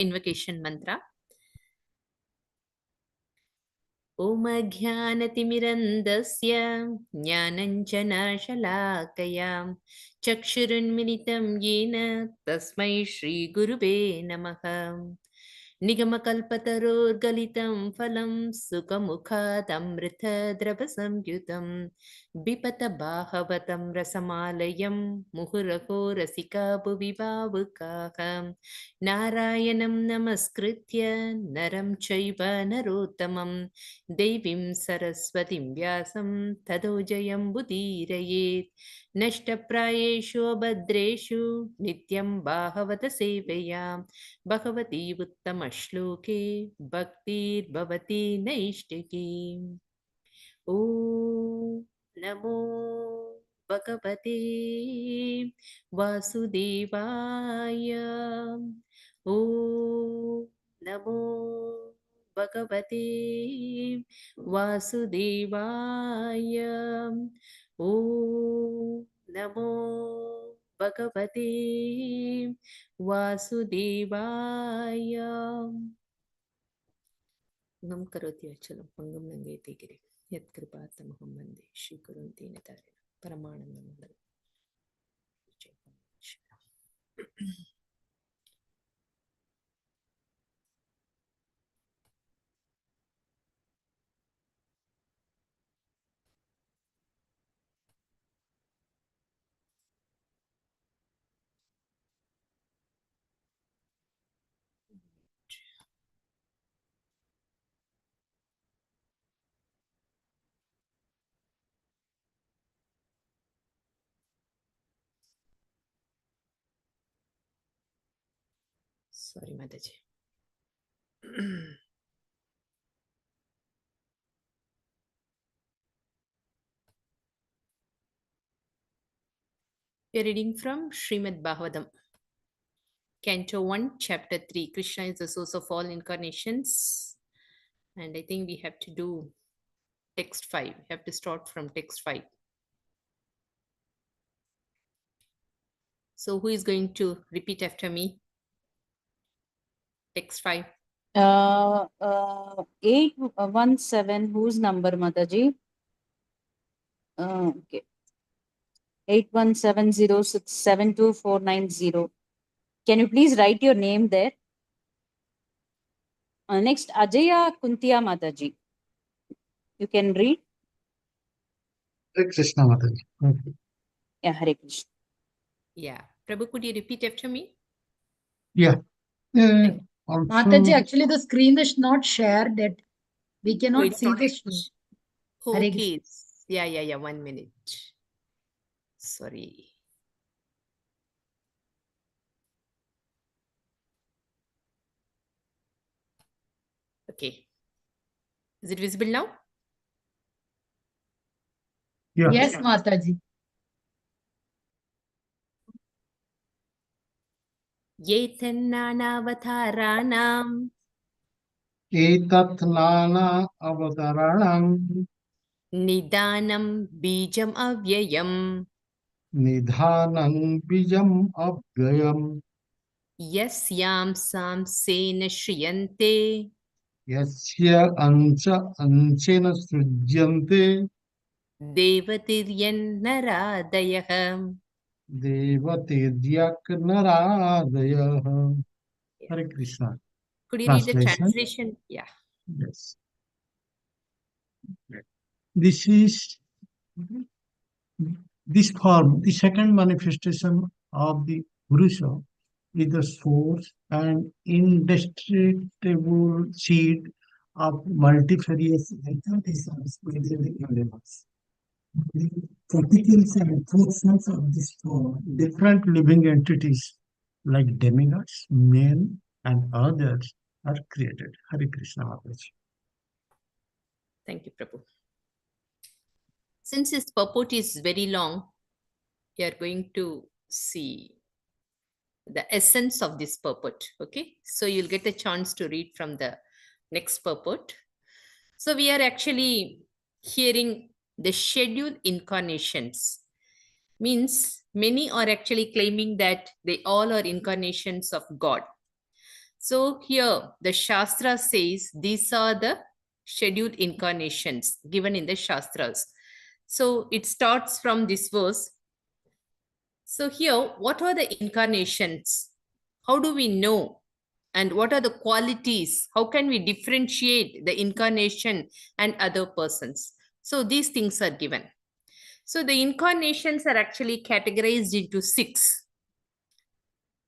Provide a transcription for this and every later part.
invocation mantra. Om Jnanatimirandasya Jnananjanashalakaya Chakshurunmilitam Yena Tasmai Shri Gurube Namaha. Nigamakalpatarurgalitam phalam Sukamukhatamrita Drapasamyutam Bipata Bhagavatam Rasamalayam Muhuraho Rasika Bhuvibhavukaham Narayanam Namaskritya Naram Chaiva Narottamam Devim Saraswatim Vyasam Tado Jayam Budirayet Nashtaprayeshu Abhadreshu Nityam Bhavata Sevaya Bhagavati Uttamashloke Bhaktir Bhavati Naishtaki. Om Namo Bhagavate Vasudevaya. Om Namo Bhagavate Vasudevaya. Om Namo Bhagavate Vasudevaya. Nam karoti achalam pangam nangayate giri yat kripatamaham vande Shri Gurunte Natarina Paramanandam. Sorry, Mataji. We are reading from Srimad Bhagavatam, Canto 1, Chapter 3. Krishna is the source of all incarnations. And I think we have to do text 5. We have to start from text 5. So who is going to repeat after me? Text 5. 817, whose number, Mataji? Okay. 8170672490. Can you please write your name there? Next, Ajaya Kuntiya Mataji. You can read. Hare Krishna Mataji. Okay. Yeah, Hare Krishna. Yeah. Prabhu, could you repeat after me? Yeah. Also, Mataji, actually the screen is not shared that we cannot it's see not the yet. screen. Oh, Hare okay. Yeah. 1 minute. Sorry. Okay. Is it visible now? yeah. Yes, Mataji. Yetananavatharanam Etat nana avataranam Nidanam Bijam Avyayam nidhanam bijam abhyayam Yasyam Samsena Shriyante yasya ancha anchena srijyante Devatiryan Naradayah. devatiryak naradayah. Hare Krishna. Could you read the Translation? translation? Yeah. Yes. This is this form, the second manifestation of the Purusha, is the source and indestructible seed of multifarious entities within the universe. The particles and portions of this form, different living entities like demigods, men, and others are created. Hare Krishna Mataji. Thank you, Prabhu. Since this purport is very long, we are going to see the essence of this purport. Okay, so you'll get a chance to read from the next purport. So we are actually hearing the scheduled incarnations. Means many are actually claiming that they all are incarnations of God. So here the Shastra says these are the scheduled incarnations given in the Shastras. So it starts from this verse. So here, what are the incarnations? How do we know? And what are the qualities? How can we differentiate the incarnation and other persons? So these things are given. So the incarnations are actually categorized into 6.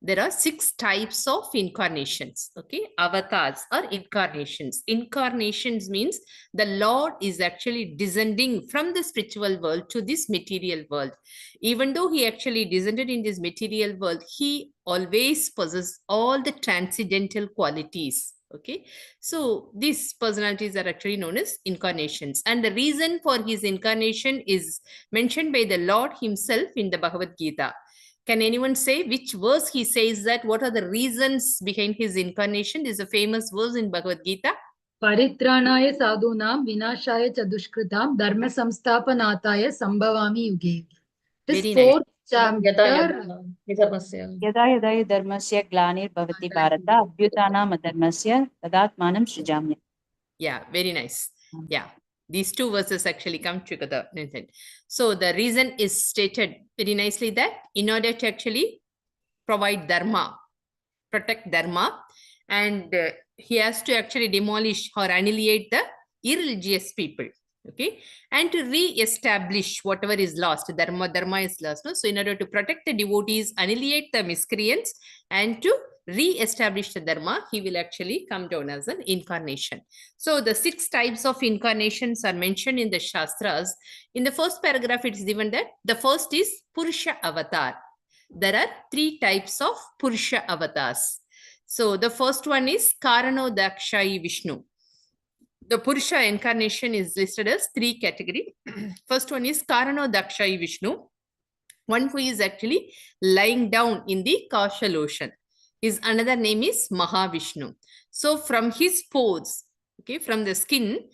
There are 6 types of incarnations. Okay, avatars or incarnations. Incarnations means the Lord is actually descending from the spiritual world to this material world. Even though he actually descended in this material world, he always possesses all the transcendental qualities. Okay, so these personalities are actually known as incarnations, and the reason for his incarnation is mentioned by the Lord himself in the Bhagavad Gita. Can anyone say which verse he says that? What are the reasons behind his incarnation? This is a famous verse in Bhagavad Gita. Paritranaya sadhunam vinashaya cha dushkritam dharma samsthapanataya sambhavami yuge. This Very nice. fourth chapter. यदा यदा हि धर्मस्य ग्लानिर्भवति Bharat अभ्युत्थानम् अधर्मस्य तदात्मानं सृजाम्यहम्. Yeah, very nice. Yeah, these 2 verses actually come together. So the reason is stated very nicely that in order to actually provide dharma, protect dharma, and he has to actually demolish or annihilate the irreligious people. Okay, and to re-establish whatever is lost. Dharma is lost. No? So in order to protect the devotees, annihilate the miscreants, and to re-establish the dharma, he will actually come down as an incarnation. So the 6 types of incarnations are mentioned in the Shastras. In the first paragraph, it is given that the first is Purusha avatar. There are 3 types of Purusha avatars. So the first one is Karanodakshayi Vishnu. The Purusha incarnation is listed as 3 categories. First one is Karanodakshayi Vishnu, one who is actually lying down in the Kaushal ocean. His another name is Mahavishnu. So from his pores, okay, from the skin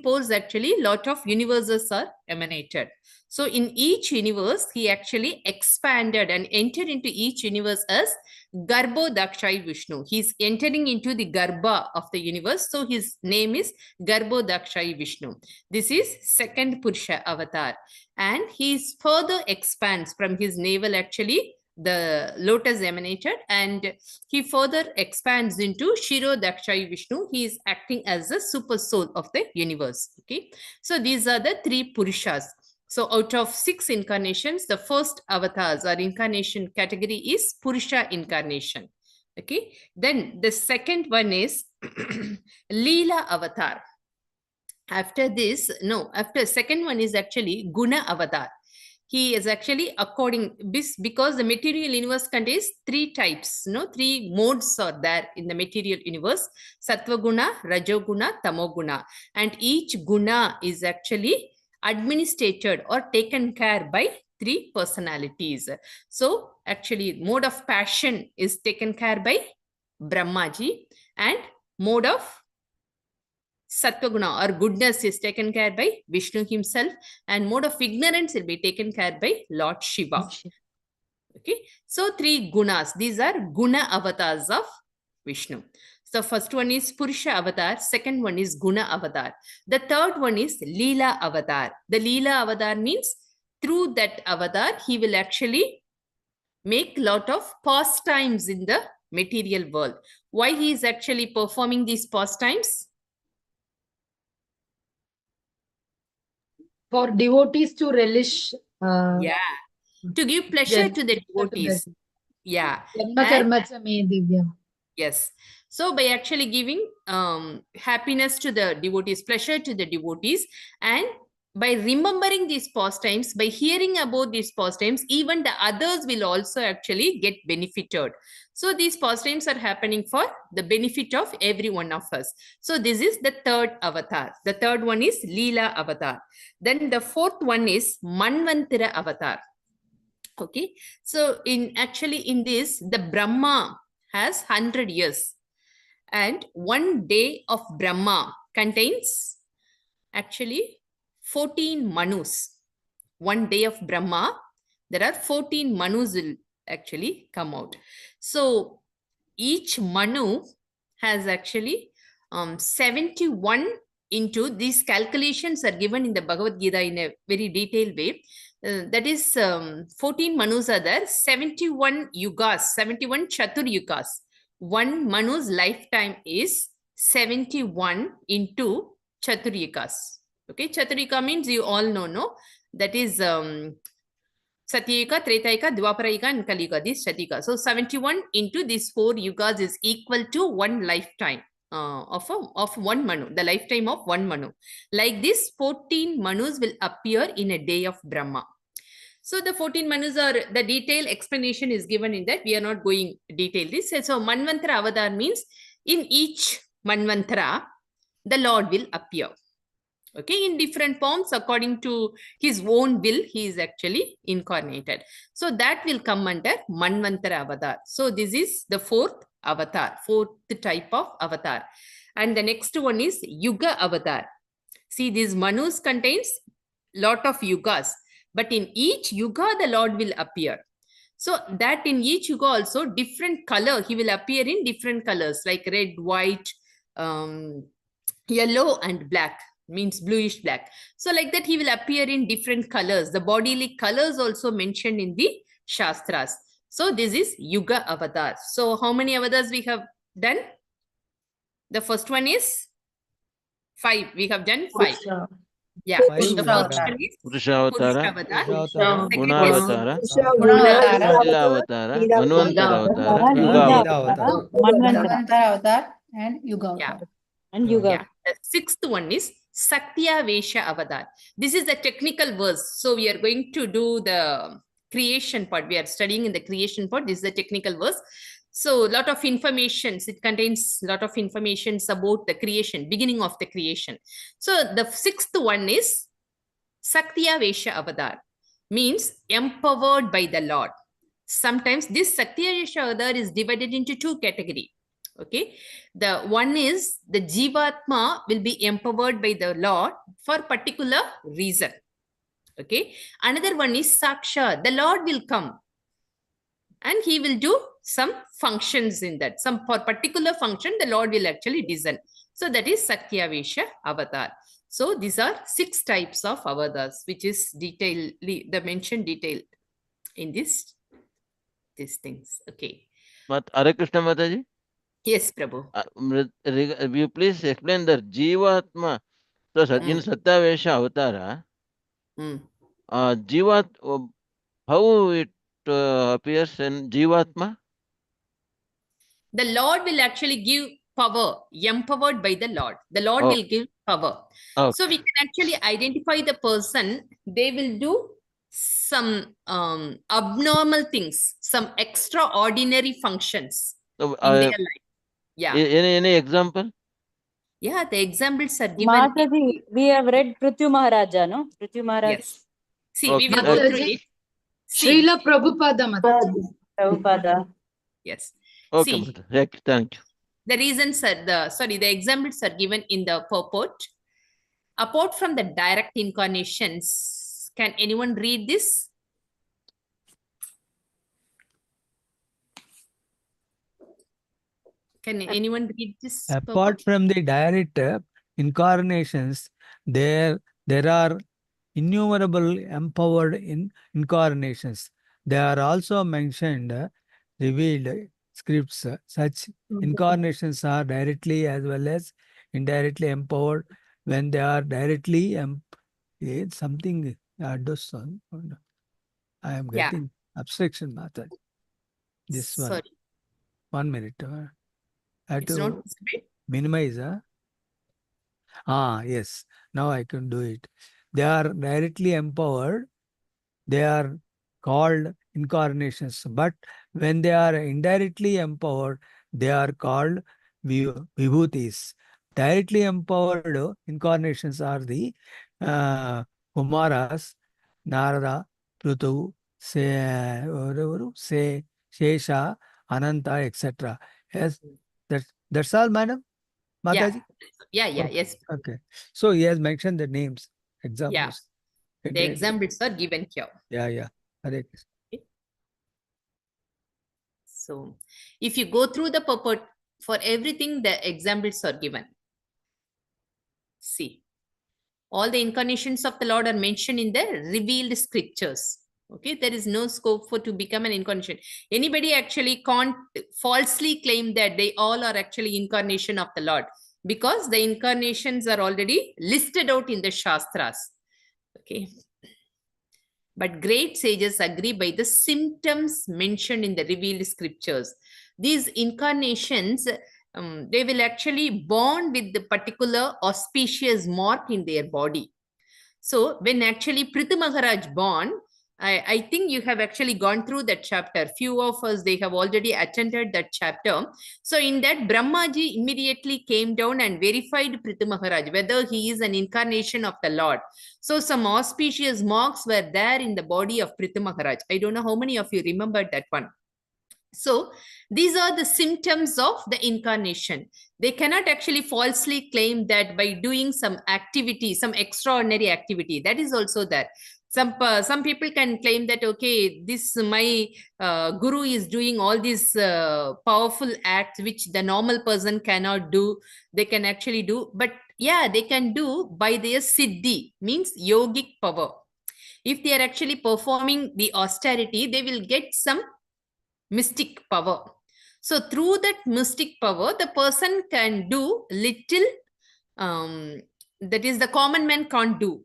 pores, actually lot of universes are emanated. So in each universe, he actually expanded and entered into each universe as Garbhodakshayi Vishnu. He's entering into the Garbha of the universe. So his name is Garbhodakshayi Vishnu. This is second Purusha avatar. And he further expands from his navel, actually, the lotus emanated, and he further expands into Shirodakshayi Vishnu. He is acting as the super soul of the universe. Okay, so these are the 3 Purushas. So out of 6 incarnations, the first avatars or incarnation category is Purusha incarnation. Okay, then the second one is Leela avatar. After this, after second one is actually Guna avatar. He is actually because the material universe contains 3 types, 3 modes are there in the material universe: Sattva guna, Rajoguna, Tamoguna, and each guna is actually administered or taken care by 3 personalities. So actually mode of passion is taken care by Brahmaji, and mode of Sattva-guna or goodness is taken care by Vishnu himself, and mode of ignorance will be taken care by Lord Shiva. Okay, so 3 gunas. These are guna avatars of Vishnu. So first one is Purusha avatar, second one is Guna avatar. The third one is Leela avatar. The Leela avatar means through that avatar, he will actually make lot of pastimes in the material world. Why he is actually performing these pastimes? For devotees to relish. Yeah, to give pleasure to the devotees. Yeah. Yes. So by actually giving happiness to the devotees, pleasure to the devotees, and by remembering these pastimes, by hearing about these pastimes, even the others will also actually get benefited. So these pastimes are happening for the benefit of every one of us. So this is the third avatar. The third one is Leela avatar. Then the fourth one is Manvantara avatar. Okay. So in this, the Brahma has 100 years. And one day of Brahma contains actually 14 manus. One day of Brahma, there are 14 manus will actually come out. So each Manu has actually 71 into these calculations are given in the Bhagavad Gita in a very detailed way. That is 14 Manus are there, 71 yugas, 71 Chatur yugas. One Manu's lifetime is 71 into Chatur yugas. Okay, Chatur yuga means you all know, no? That is Satyayuga, Tretayuga, Dwaparayuga, and Kaliyuga, this Satyayuga. So 71 into these 4 yugas is equal to one lifetime of one Manu, the lifetime of one Manu. Like this, 14 Manus will appear in a day of Brahma. So the 14 Manus are, the detailed explanation is given in that. We are not going detail this. So Manvantara Avatar means in each Manvantara, the Lord will appear. Okay, in different forms according to his own will, he is actually incarnated. So that will come under Manvantara Avatar. So this is the fourth avatar, fourth type of avatar. And the next one is Yuga Avatar. See, these Manus contains lot of yugas, but in each yuga the Lord will appear. So that in each yuga also different color, he will appear in different colors like red, white, yellow and black, means bluish black. So like that he will appear in different colors. The bodily colors also mentioned in the Shastras. So this is Yuga Avatar. So how many avatars we have done? The first one is 5. We have done 5. Yeah. Five The first avatar. one is Purushavatara, Purushavatara, Second Gunavatara, is Gunavatara, Lilavatara, Manvantara Avatara, Avatara, Yuga Leela Avatara. Avatara, Manvantara, Manvantara Avatar, and Yuga Yeah. Avatar. and Yuga. Yeah. The sixth one is Satya Vesha Avatar. This is the technical verse. So we are going to do the creation part. We are studying in the creation part. This is the technical verse. So a lot of informations, it contains a lot of informations about the creation, beginning of the creation. So the sixth one is Satya Vesha Avatar, means empowered by the Lord. Sometimes this Satya Vesha Avatar is divided into 2 categories. Okay, the one is the Jivatma will be empowered by the Lord for particular reason. Okay, another one is Saksha, the Lord will come and he will do some functions in that. Some for particular function, the Lord will actually design. So that is Satya Vesha Avatar. So these are 6 types of avatars, which is detailed, the mentioned detail in these things. Okay. Hare Krishna Mataji. Yes, Prabhu. You please explain the Jivatma. So in Satyavesha Avatara, Jivat, how it appears in Jivatma? The Lord will actually give power, empowered by the Lord. The Lord will give power. Okay. So we can actually identify the person. They will do some abnormal things, some extraordinary functions So, in their life. Yeah. any example? Yeah, the examples are given. Mataji, we have read Prithvi Maharaja, no? Prithvi Maharaj. Yes. See, we will Okay. go through Mataji, it. See. Srila Prabhupada Mataji. Prabhupada. Yes. Okay, See, Mataji. Thank you. the reasons are the examples are given in the purport. Apart from the direct incarnations, can anyone read this? Can anyone read this? Apart from the direct incarnations, there are innumerable empowered incarnations. They are also mentioned, revealed scripts. Such incarnations are directly as well as indirectly empowered. When they are directly something does some. I am getting abstraction method. This one. Sorry. 1 minute. I have It's to not visible. minimize. Yes. Now I can do it. They are directly empowered. They are called incarnations. But when they are indirectly empowered, they are called vibhutis. Directly empowered incarnations are the Kumaras, Narada, Prithu, Shesha, Ananta, etc. Yes, that's all, madam? Mataji? Yeah, Okay. yes. Okay. So he has mentioned the names, examples. The examples are given here. Yeah. Hare Krishna. So if you go through the purport, for everything, the examples are given. See, all the incarnations of the Lord are mentioned in the revealed scriptures. Okay, there is no scope for to become an incarnation. Anybody actually can't falsely claim that they all are actually incarnation of the Lord, because the incarnations are already listed out in the Shastras. Okay. But great sages agree by the symptoms mentioned in the revealed scriptures. These incarnations, they will actually bond with the particular auspicious mark in their body. So when actually Prithu Maharaj born, I think you have actually gone through that chapter. Few of us, they have already attended that chapter. So in that, Brahmaji immediately came down and verified Prithu Maharaj, whether he is an incarnation of the Lord. So some auspicious marks were there in the body of Prithu Maharaj. I don't know how many of you remembered that one. So these are the symptoms of the incarnation. They cannot actually falsely claim that by doing some activity, some extraordinary activity, that is also there. Some people can claim that, okay, this my guru is doing all these powerful acts which the normal person cannot do. They can actually do, but yeah, they can do by their siddhi, means yogic power. If they are actually performing the austerity, they will get some mystic power. So through that mystic power, the person can do little, that is the common man can't do.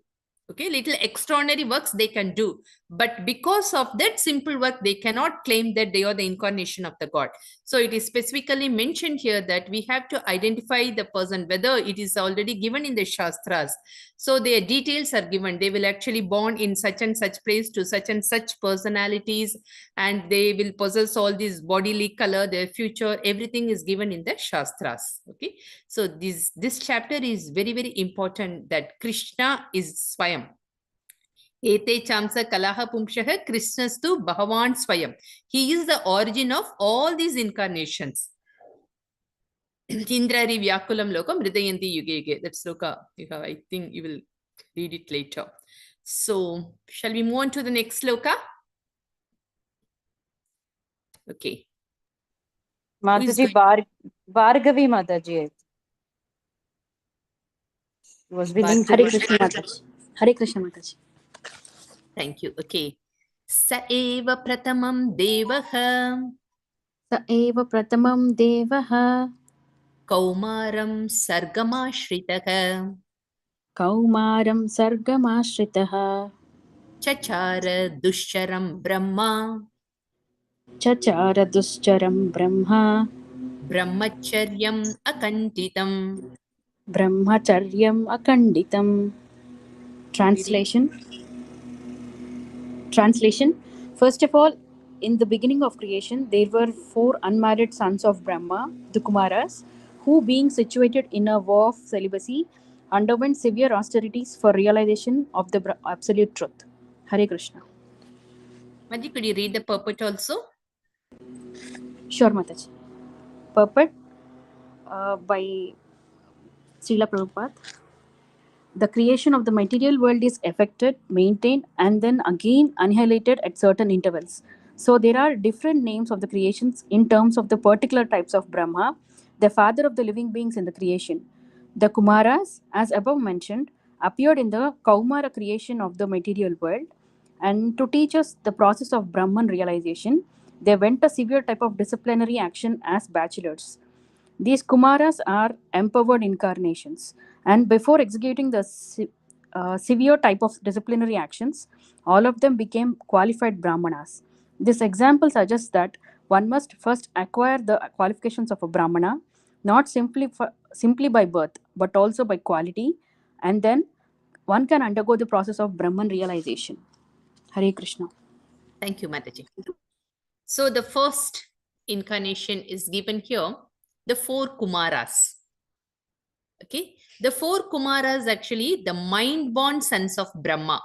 Okay, little extraordinary works they can do. But because of that simple work, they cannot claim that they are the incarnation of the God. So it is specifically mentioned here that we have to identify the person, whether it is already given in the Shastras. So their details are given. They will actually born in such and such place to such and such personalities, and they will possess all this bodily color, their future, everything is given in the Shastras. Okay. So this chapter is very, very important, that Krishna is Swayam. Ete chamsa kalaha pumshaha Krishnastu Bhagavan Swayam. He is the origin of all these incarnations. Indrari Vyakulam Lokam Hridayanti Yuge Yuge. That sloka, I think you will read it later. So, shall we move on to the next sloka? Okay. Mataji, Bhargavi Mataji was willing to. Bhargavi. Hare Krishna Mataji. Hare Krishna Mataji. Thank you. Okay. Sa eva pratamam devaha Sa eva pratamam devaha kaumaram sargamashritah kaumaram sargamashritah chachara duscharam brahma chachara duscharam brahma brahmacharyam akantitam. brahmacharyam akanditam. Translation. First of all, in the beginning of creation, there were 4 unmarried sons of Brahma, the Kumaras, who, being situated in a vow of celibacy, underwent severe austerities for realization of the absolute truth. Hare Krishna. Maji, could you read the purport also? Sure, Mataji. Purport by Srila Prabhupada. The creation of the material world is affected, maintained, and then again annihilated at certain intervals. So there are different names of the creations in terms of the particular types of Brahma, the father of the living beings in the creation. The Kumaras, as above mentioned, appeared in the Kaumara creation of the material world, and to teach us the process of Brahman realization, they went a severe type of disciplinary action as bachelors. These Kumaras are empowered incarnations, and before executing the severe type of disciplinary actions, all of them became qualified Brahmanas. This example suggests that one must first acquire the qualifications of a Brahmana, not simply by birth, but also by quality, and then one can undergo the process of Brahman realization. Hare Krishna. Thank you, Mataji. So the first incarnation is given here, the 4 Kumaras. Okay, the 4 Kumaras, actually the mind-born sons of Brahma.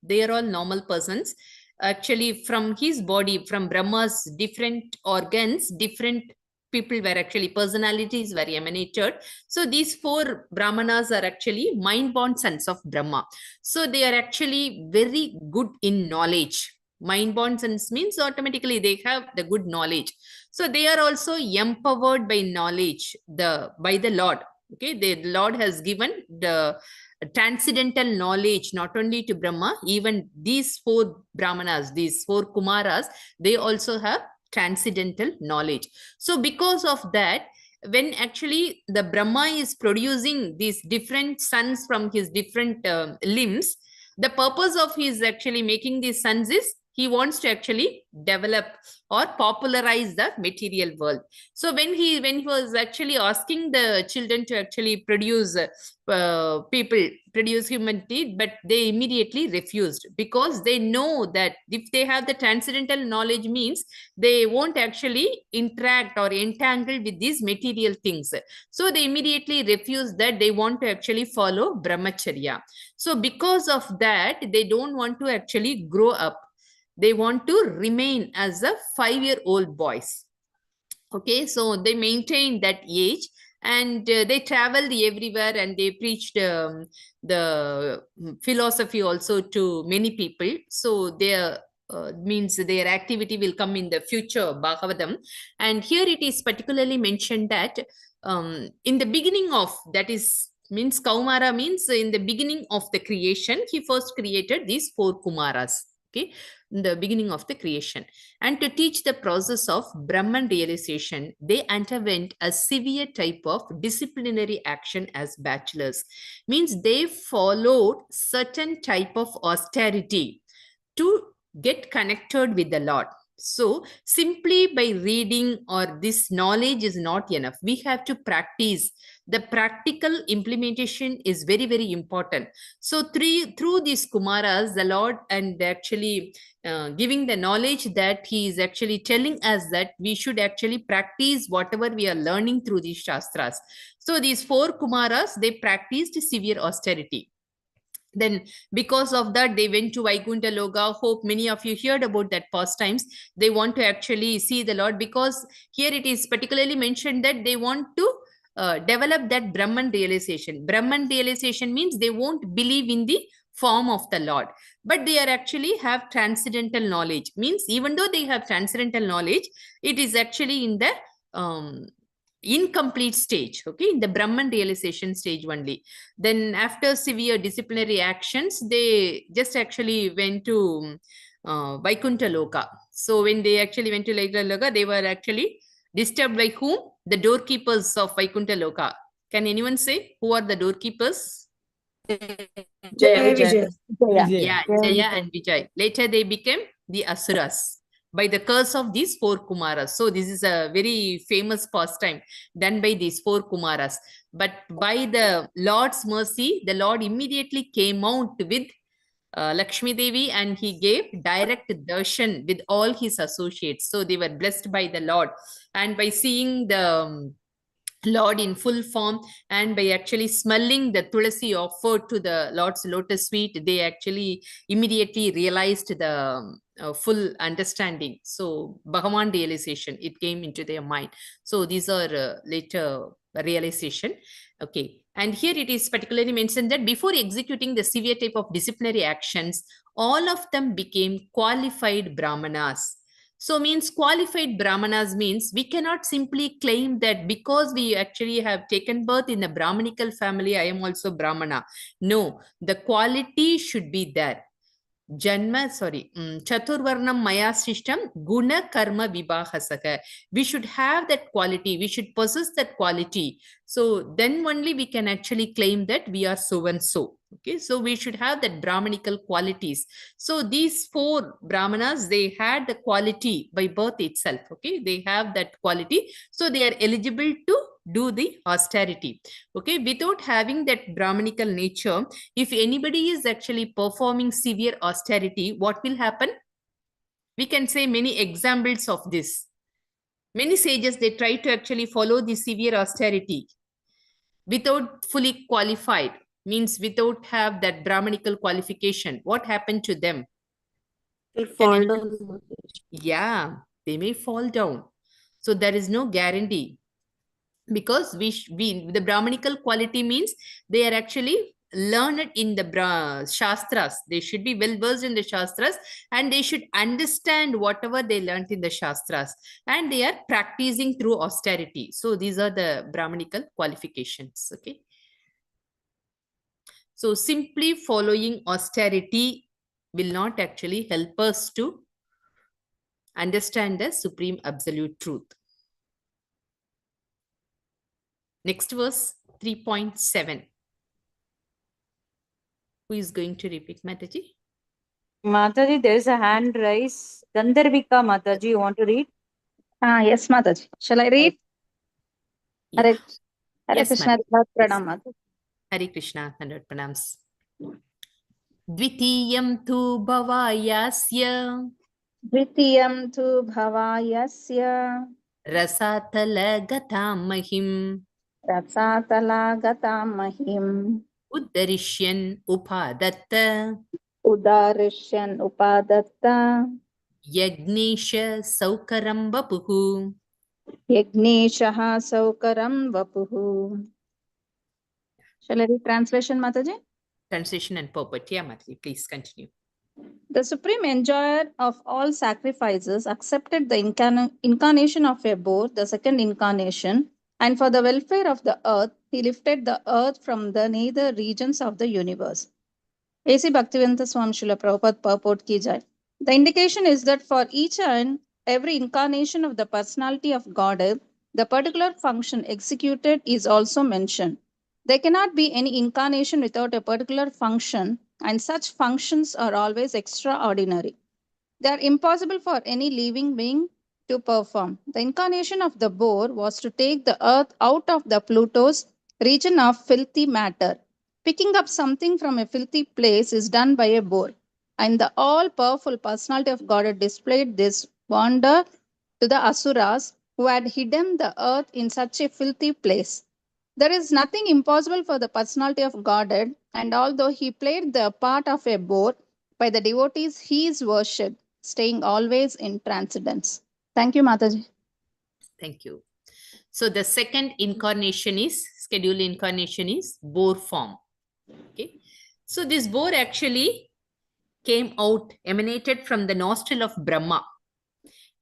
They are all normal persons. Actually, from his body, from Brahma's different organs, different people were actually, personalities were emanated. So these 4 Brahmanas are actually mind-born sons of Brahma. So they are actually very good in knowledge. Mind born sons means automatically they have the good knowledge. So they are also empowered by knowledge by the Lord. Okay, the Lord has given the transcendental knowledge not only to Brahma, even these four Brahmanas, these four Kumaras, they also have transcendental knowledge. So because of that, when actually the Brahma is producing these different sons from his different limbs, the purpose of his actually making these sons is he wants to actually develop or popularize the material world. So when he was actually asking the children to actually produce produce humanity, but they immediately refused, because they know that if they have the transcendental knowledge means they won't actually interact or entangle with these material things. So they immediately refuse that. They want to actually follow brahmacharya. So because of that, they don't want to actually grow up. They want to remain as a 5-year-old boys. Okay, so they maintain that age, and they traveled everywhere, and they preached the philosophy also to many people. So their means their activity will come in the future Bhagavatam. And here it is particularly mentioned that in the beginning of, that is means Kaumara means in the beginning of the creation, he first created these 4 Kumaras. Okay, in the beginning of the creation. And to teach the process of Brahman realization, they underwent a severe type of disciplinary action as bachelors. Means they followed certain type of austerity to get connected with the Lord. So simply by reading or this knowledge is not enough. We have to practice. The practical implementation is very, very important. So through these Kumaras, the Lord and actually giving the knowledge that he is actually telling us that we should actually practice whatever we are learning through these Shastras. So these 4 Kumaras, they practiced severe austerity. Then because of that, they went to Vaikuntha Loka. Hope many of you heard about that pastimes. They want to actually see the Lord, because here it is particularly mentioned that they want to develop that Brahman realization. Brahman realization means they won't believe in the form of the Lord, but they are actually have transcendental knowledge. Means even though they have transcendental knowledge, it is actually in the incomplete stage. Okay, in the Brahman realization stage only. Then after severe disciplinary actions, they just actually went to Vaikuntha Loka. So when they actually went to Vaikuntha Loka, they were actually disturbed by whom? The doorkeepers of Vaikuntha Loka. Can anyone say who are the doorkeepers? Jaya Vijay. Vijay. Yeah, Jaya and Vijay. Later they became the Asuras by the curse of these 4 Kumaras. So this is a very famous pastime done by these 4 Kumaras. But by the Lord's mercy, the Lord immediately came out with Lakshmi Devi, and he gave direct darshan with all his associates. So they were blessed by the Lord. And by seeing the Lord in full form, and by actually smelling the tulasi offered to the Lord's lotus feet, they actually immediately realized the full understanding. So Bhagavan realization, it came into their mind. So these are later realization. Okay, and here it is particularly mentioned that before executing the severe type of disciplinary actions, all of them became qualified Brahmanas. So means qualified Brahmanas means we cannot simply claim that because we actually have taken birth in a Brahmanical family, I am also Brahmana. No, the quality should be there. Chaturvarnam Maya Srishtam Guna Karma Vibhahasaka. We should have that quality. We should possess that quality. So then only we can actually claim that we are so and so. Okay, so we should have that Brahmanical qualities. So these 4 Brahmanas, they had the quality by birth itself. Okay, they have that quality. So they are eligible to do the austerity. Okay, without having that Brahmanical nature, if anybody is actually performing severe austerity, what will happen? We can say many examples of this. Many sages, they try to actually follow the severe austerity without fully qualified, means without have that Brahmanical qualification. What happened to them? They fall down. Yeah, they may fall down. So there is no guarantee, because we the Brahmanical quality means they are actually learned in the Shastras. They should be well versed in the Shastras, and they should understand whatever they learned in the Shastras, and they are practicing through austerity. So these are the Brahmanical qualifications. Okay. So simply following austerity will not actually help us to understand the supreme absolute truth. Next verse 3.7. Who is going to repeat, Mataji? Mataji, there is a hand raised. Gandharvika Mataji, you want to read? Yes, Mataji. Shall I read? Yeah. Hare Yes, Krishna, madam. Pranam, Mataji. Hare Krishna, 100 pranams. Dvitiyam tu bhavayasya Dvitiyam tu bhavayasya rasatala gatam mahim ratsatala gatam mahim uddarishyan upadatta udarishyan upadatta yagnesha saukaram vapuhu. yagneshaha saukaram vapuhu. Shall I read translation, Mataji? Translation and purport. Yeah, Mataji, please continue. The supreme enjoyer of all sacrifices accepted the incarnation of a boar, the second incarnation, and for the welfare of the earth, he lifted the earth from the nether regions of the universe. A.C. Bhaktivedanta Swami Srila Prabhupada purport ki jai. The indication is that for each and every incarnation of the personality of Godhead, the particular function executed is also mentioned. There cannot be any incarnation without a particular function, and such functions are always extraordinary. They are impossible for any living being to perform. The incarnation of the boar was to take the earth out of the Pluto's region of filthy matter. Picking up something from a filthy place is done by a boar. And the all-powerful personality of God displayed this wonder to the Asuras who had hidden the earth in such a filthy place. There is nothing impossible for the personality of Godhead, and although he played the part of a boar, by the devotees he is worshipped, staying always in transcendence. Thank you, Mataji. Thank you. So the second incarnation is, scheduled incarnation is boar form. Okay. So this boar actually came out, emanated from the nostril of Brahma.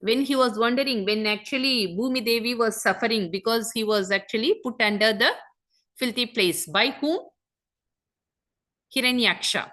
When he was wondering, when actually Bhumi Devi was suffering because he was actually put under the filthy place. By whom? Hiranyaksha,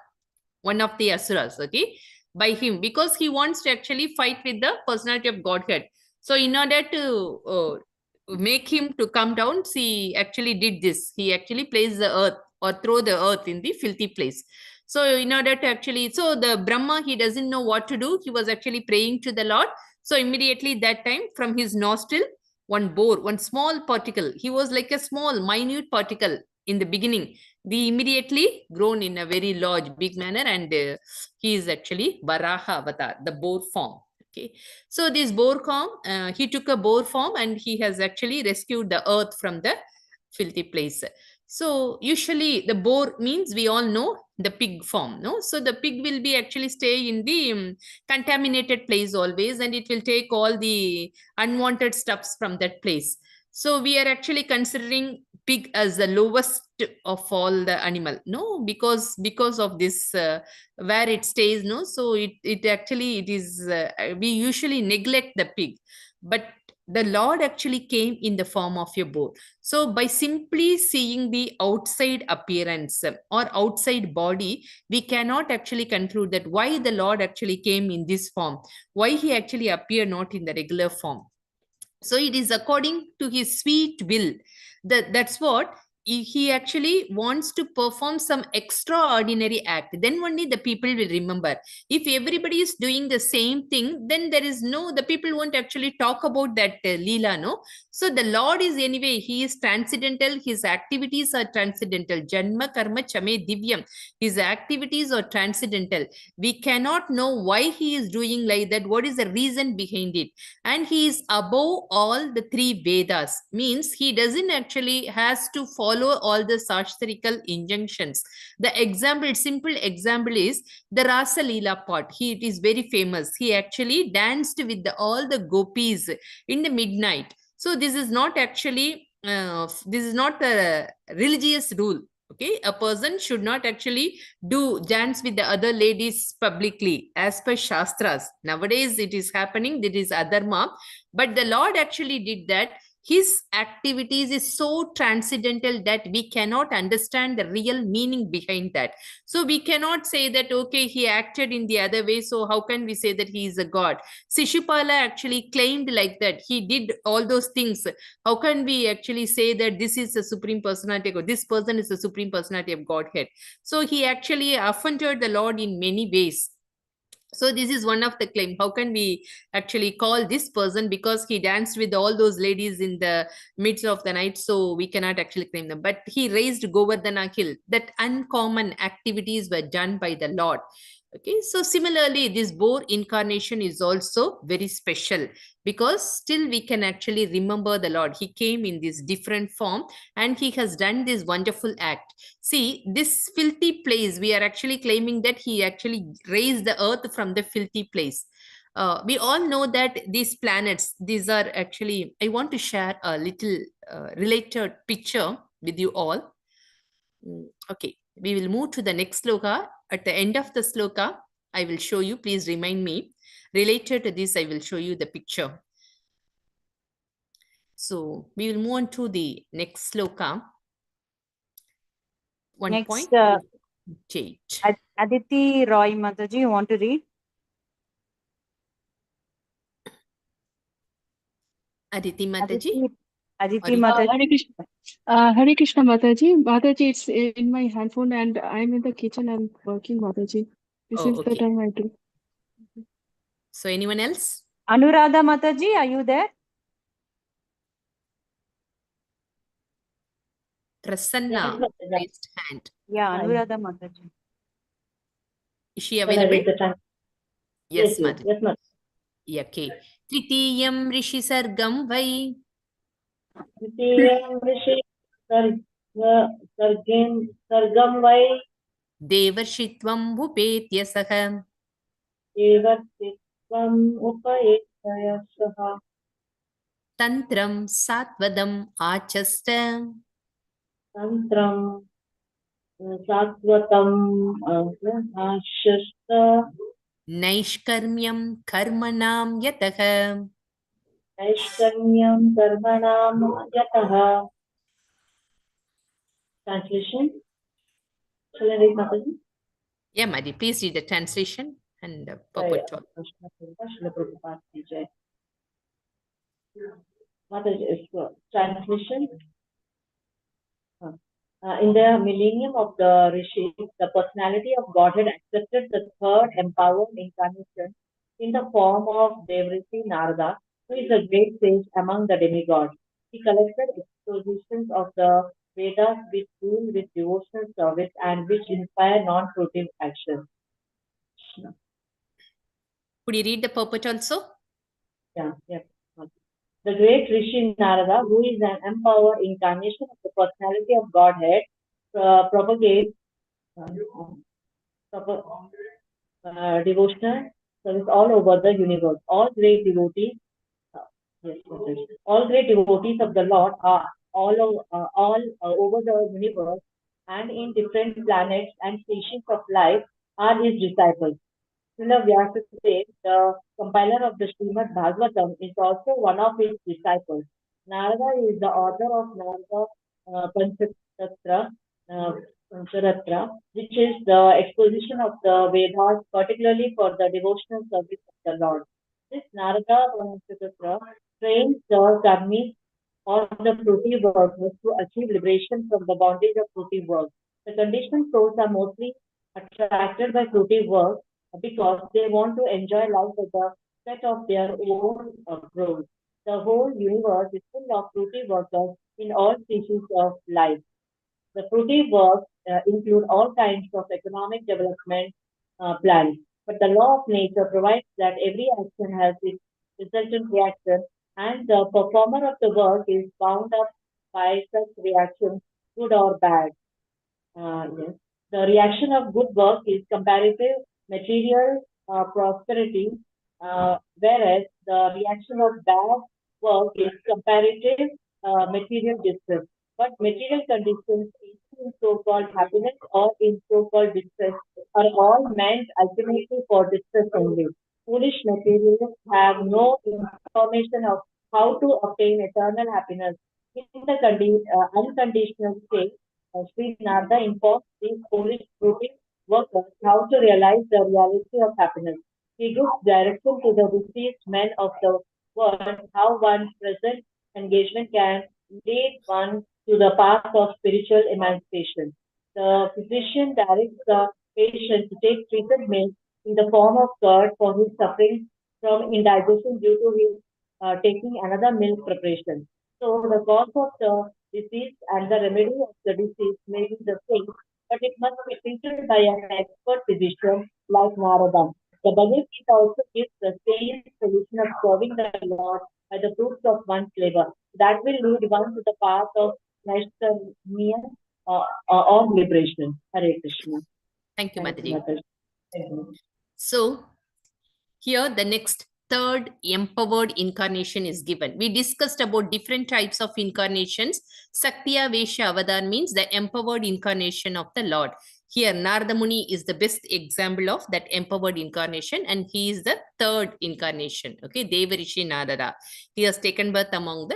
one of the Asuras, okay? By him, because he wants to actually fight with the personality of Godhead. So in order to make him to come down, he actually did this. He actually placed the earth or throw the earth in the filthy place. So in order to actually, so the Brahma, he doesn't know what to do. He was actually praying to the Lord. So immediately that time from his nostril, one boar, one small particle, he was like a small, minute particle in the beginning. They immediately grown in a very large, big manner, and he is actually Varaha Avatar, the boar form. Okay, so this boar form, he took a boar form and he has actually rescued the earth from the filthy place. So usually the boar means we all know the pig form, no? So the pig will be actually stay in the contaminated place always, and it will take all the unwanted stuffs from that place. So we are actually considering pig as the lowest of all the animal, no? Because of this where it stays, no? So it actually it is we usually neglect the pig, but the Lord actually came in the form of a boar. So by simply seeing the outside appearance or outside body, we cannot actually conclude that why the Lord actually came in this form, why he actually appeared not in the regular form. So it is according to his sweet will. That's what he actually wants to perform some extraordinary act. Then only the people will remember. If everybody is doing the same thing, then there is no, the people won't actually talk about that Leela, no? So the Lord is anyway, he is transcendental. His activities are transcendental. Janma karma chame divyam. His activities are transcendental. We cannot know why he is doing like that. What is the reason behind it? And he is above all the three Vedas, means he doesn't actually has to follow all the Shastrical injunctions. The example, simple example is the Rasa Leela part. It is very famous. He actually danced with all the gopis in the midnight. So this is not actually, this is not a religious rule. Okay, a person should not actually do dance with the other ladies publicly as per Shastras. Nowadays it is happening, that is adharma, but the Lord actually did that. His activities is so transcendental that we cannot understand the real meaning behind that. So we cannot say that, okay, he acted in the other way, so how can we say that he is a god? Shishupala actually claimed like that. He did all those things. How can we actually say that this is the supreme personality of God? This person is the supreme personality of Godhead. So he actually offended the Lord in many ways. So this is one of the claim. How can we actually call this person because he danced with all those ladies in the midst of the night? So we cannot actually claim them. But he raised Govardhana hill. That uncommon activities were done by the Lord. Okay, so similarly, this boar incarnation is also very special because still we can actually remember the Lord. He came in this different form and he has done this wonderful act. See, this filthy place, we are actually claiming that he actually raised the earth from the filthy place. We all know that these planets, these are actually, I want to share a little related picture with you all. Okay, we will move to the next sloka. At the end of the sloka, I will show you, please remind me. Related to this, I will show you the picture. So we will move on to the next sloka. Next, 1.8. Aditi Roy Mataji, you want to read? Aditi Mataji? Aditi Or- Mataji. Hare Krishna. Hare Krishna, Mataji. Mataji, it's in my handphone and I'm in the kitchen. I'm working, Mataji. This Oh, is the okay. time I do. So anyone else? Anuradha Mataji, are you there? Prasanna raised hand. Yeah, Anuradha Mataji. Is she available? Yes, Mataji. Yes, ma'am. Yeah, okay. Tritiyam Rishi Sargam Vai द्वितीयं ऋषि सर्गं वै Devarshitvam Bhupetya Saha देवर्षित्वम् उपयेतयसः Tantram Satvadam Achasta तन्त्रं सात्वतम् आशस्त Naishkarmyam Karmanam Yataha. नैष्कर्म्यं कर्मणां यतः. Translation. Shall I read, Mataji? Yeah, Madi, please read the translation and Jai purport. Krishna Srila Prabhupada ki jai. Mataji is translation. In the millennium of the Rishis, the personality of Godhead accepted the third empowered incarnation in the form of Devrishi Narada, who is a great sage among the demigods. He collected expositions of the Vedas which deal with devotional service and which inspire non-fruitive action. Could you read the purport also? Yeah. The great Rishi Narada, who is an empowered incarnation of the personality of Godhead, propagates devotional service all over the universe. All great devotees of the Lord are all over the universe and in different planets and stations of life are his disciples. Srila Vyasa says the compiler of the Srimad Bhagavatam is also one of his disciples. Narada is the author of Narada Pancharatra, which is the exposition of the Vedas, particularly for the devotional service of the Lord. This Narada Pancharatra trains the karmis or the fruitive workers to achieve liberation from the bondage of fruitive work. The conditioned souls are mostly attracted by fruitive work because they want to enjoy life at the set of their own growth. The whole universe is full of fruitive workers in all species of life. The fruitive works include all kinds of economic development plans, but the law of nature provides that every action has its resultant reaction, and the performer of the work is bound up by such reactions, good or bad. Yes. The reaction of good work is comparative material prosperity, whereas the reaction of bad work is comparative material distress. But material conditions in so-called happiness or in so-called distress are all meant ultimately for distress only. Foolish materialists have no information of how to obtain eternal happiness. In the unconditional state, Sri Narada informs these foolish fruiting workers how to realize the reality of happiness. He gives direction to the deceased men of the world how one's present engagement can lead one to the path of spiritual emancipation. The physician directs the patient to take treated milk in the form of curd for his suffering from indigestion due to his taking another milk preparation. So the cause of the disease and the remedy of the disease may be the same, but it must be treated by an expert physician like Narada. The Bhagavad Gita also gives the same solution of serving the Lord by the fruits of one's labor. That will lead one to the path of Naishtamya or liberation. Hare Krishna. Thank you, Thank you, Mataji. Mataji. Thank you. So here the next third empowered incarnation is given. We discussed about different types of incarnations. Saktiya Vesha Avadar means the empowered incarnation of the Lord. Here Narada Muni is the best example of that empowered incarnation, and he is the third incarnation. Okay, Devarishi Narada. He has taken birth among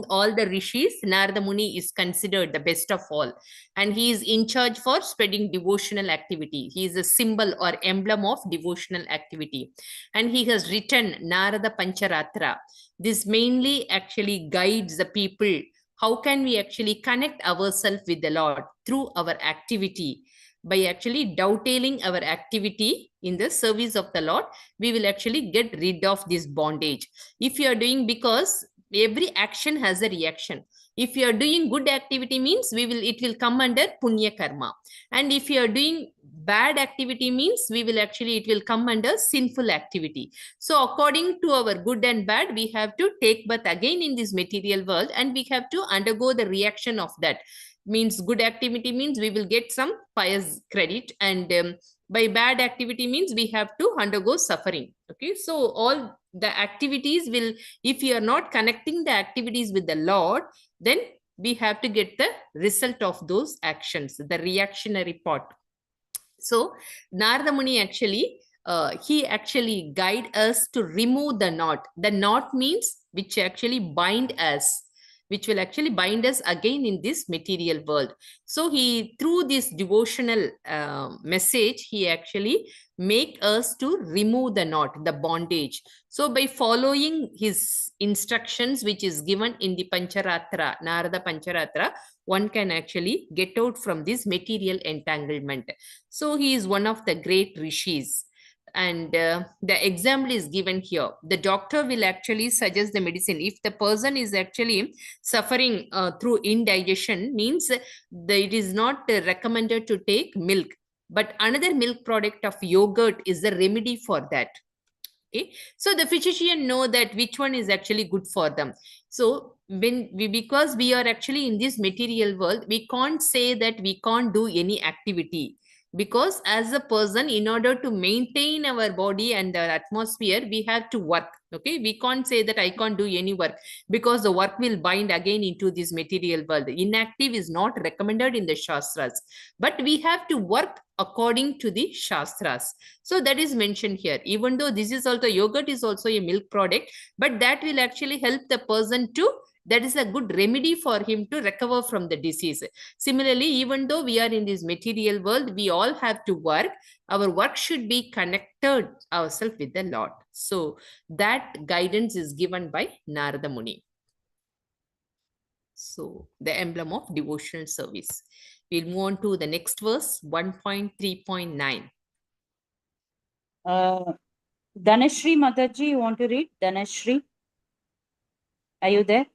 all the rishis. Narada Muni is considered the best of all, and he is in charge for spreading devotional activity. He is a symbol or emblem of devotional activity, and he has written Narada Pancharatra. This mainly actually guides the people. How can we actually connect ourselves with the Lord? Through our activity. By actually dovetailing our activity in the service of the Lord, we will actually get rid of this bondage. If you are doing, because every action has a reaction. If you are doing good activity means it will come under punya karma. And if you are doing bad activity means it will come under sinful activity. So according to our good and bad, we have to take birth again in this material world, and we have to undergo the reaction of that. Means good activity means we will get some pious credit, and by bad activity means we have to undergo suffering. Okay, so all the activities will, if you are not connecting the activities with the Lord, then we have to get the result of those actions, the reactionary part. So Narada Muni actually he actually guide us to remove the knot. The knot means which actually bind us, which will actually bind us again in this material world. So he, through this devotional message, he actually make us to remove the knot, the bondage. So by following his instructions, which is given in the Pancharatra, Narada Pancharatra, one can actually get out from this material entanglement. So he is one of the great rishis. And the example is given here. The doctor will actually suggest the medicine. If the person is actually suffering through indigestion, means it is not recommended to take milk. But another milk product of yogurt is the remedy for that. Okay, so the physician know that which one is actually good for them. So because we are actually in this material world, we can't say that we can't do any activity, because as a person, in order to maintain our body and the atmosphere, we have to work. Okay, we can't say that I can't do any work, because the work will bind again into this material world. Inactive is not recommended in the shastras, but we have to work according to the shastras. So that is mentioned here. Even though this is also, yogurt is also a milk product, but that will actually help the person to, that is a good remedy for him to recover from the disease. Similarly, even though we are in this material world, we all have to work. Our work should be connected ourselves with the Lord. So that guidance is given by Narada Muni. So the emblem of devotional service. We'll move on to the next verse, 1.3.9. Dhanashri Mataji, you want to read? Dhanashri, are you there?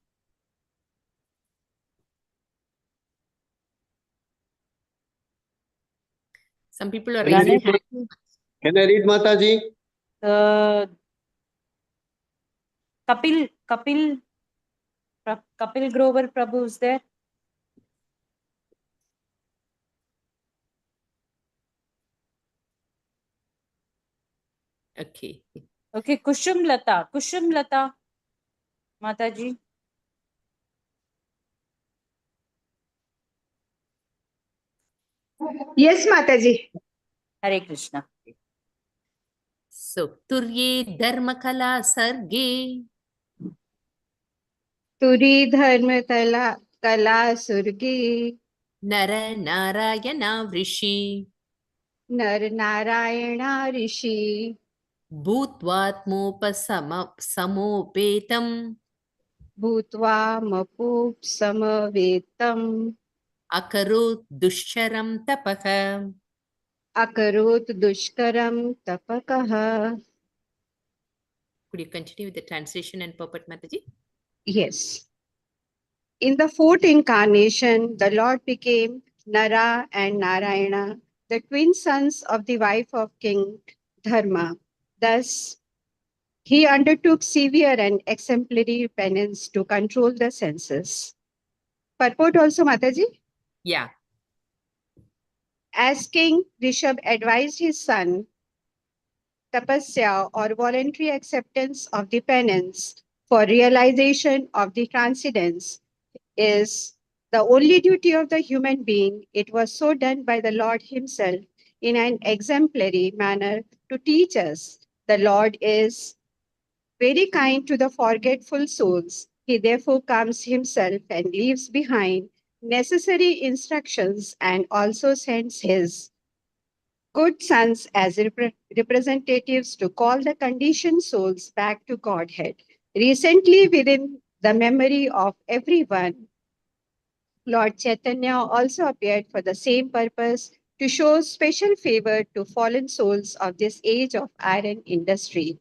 Some people are Can I raising. Can I read, Mataji? Kapil Grover Prabhu is there? Okay. Okay, Kushum Lata, Mataji. Yes, Mataji. Hare Krishna. So, Turye Dharmakala Sarge Turi dharma kala surgi. Nara Narayana Vrishi Nar narayana rishi. Bhutvatmopasamopetam Bhutva mapup samavetam. Akarut Dushcharam Tapaka. Akarut dushkaram tapakaha. Could you continue with the translation and purport, Mataji? Yes. In the fourth incarnation, the Lord became Nara and Narayana, the twin sons of the wife of King Dharma. Thus, he undertook severe and exemplary penance to control the senses. Purport also, Mataji? Yeah. As King Rishabh advised his son, tapasya or voluntary acceptance of the penance for realization of the transcendence is the only duty of the human being. It was so done by the Lord himself in an exemplary manner to teach us. The Lord is very kind to the forgetful souls. He therefore comes himself and leaves behind necessary instructions and also sends his good sons as representatives to call the conditioned souls back to Godhead. Recently, within the memory of everyone, Lord Chaitanya also appeared for the same purpose to show special favor to fallen souls of this age of iron industry.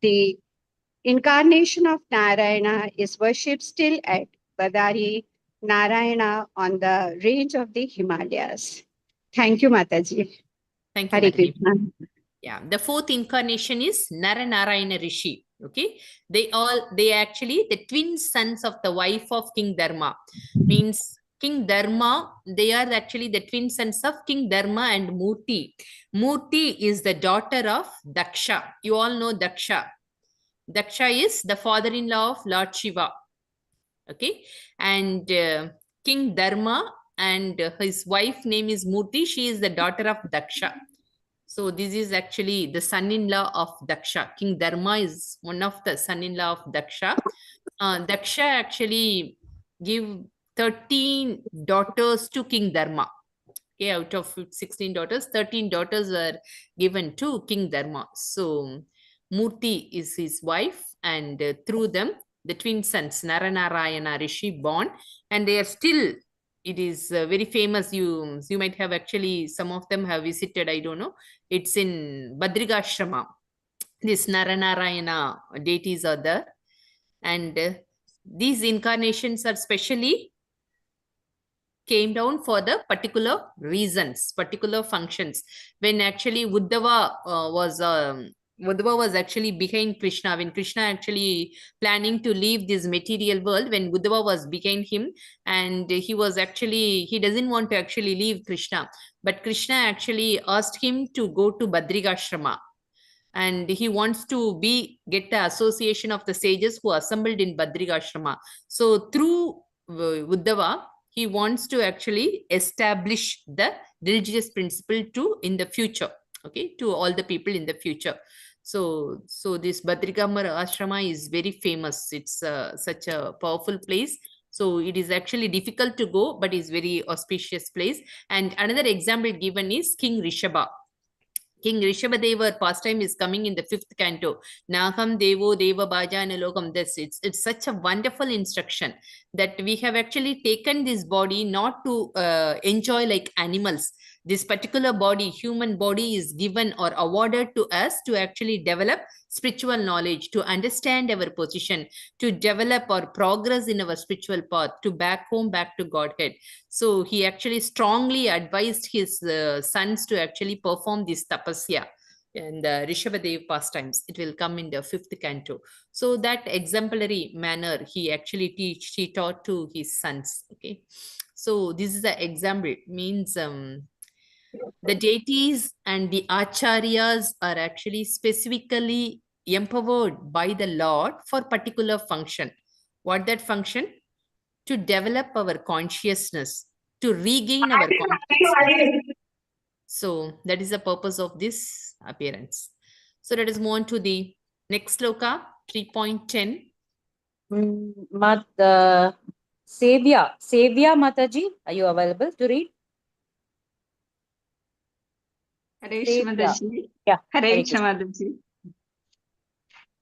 The incarnation of Narayana is worshipped still at Badari Narayana on the range of the Himalayas. Thank you, Mataji. Thank you, Hare Mataji. Krishna. Yeah, the fourth incarnation is Nara Narayana Rishi. Okay, they actually the twin sons of the wife of King Dharma. Means King Dharma, they are actually the twin sons of King Dharma and Murti. Murti is the daughter of Daksha. You all know Daksha. Daksha is the father-in-law of Lord Shiva. Okay, and King Dharma and his wife name is Murti. She is the daughter of Daksha. So this is actually the son-in-law of Daksha. King Dharma is one of the son-in-law of Daksha. Daksha actually give 13 daughters to King Dharma. Okay, out of 16 daughters, 13 daughters were given to King Dharma. So Murti is his wife, and through them, the twin sons, Naranarayana Rishi born, and they are still, it is very famous. You might have actually, some of them have visited, I don't know. It's in Badrigashrama. This Naranarayana deities are there. And these incarnations are specially came down for the particular reasons, particular functions. When actually Uddhava was actually behind Krishna, when Krishna actually planning to leave this material world, when Uddhava was behind him, and he was actually, he doesn't want to actually leave Krishna, but Krishna actually asked him to go to Badrigashrama, and he wants to get the association of the sages who assembled in Badrigashrama. So through Uddhava, he wants to actually establish the religious principle in the future, okay, to all the people in the future. So this Badrigamara Ashrama is very famous. It's such a powerful place. So it is actually difficult to go, but it's very auspicious place. And another example given is King Rishabha. King Rishabhadeva pastime is coming in the 5th canto. Naham Devo Deva Bhajana Lokam. It's such a wonderful instruction that we have actually taken this body not to enjoy like animals. This particular body, human body, is given or awarded to us to actually develop spiritual knowledge, to understand our position, to develop or progress in our spiritual path, to back home, back to Godhead. So he actually strongly advised his sons to actually perform this tapasya in the Rishabhadev pastimes. It will come in the 5th canto. So that exemplary manner he actually he taught to his sons. Okay, so this is the example. Means the deities and the acharyas are actually specifically empowered by the Lord for particular function. What that function? To develop our consciousness, to regain our consciousness, So that is the purpose of this appearance. So let us move on to the next sloka, 3.10. Sevya Mataji, are you available to read? Hare Sevya. Mataji. Yeah. Hare Hare Krishna. Mataji.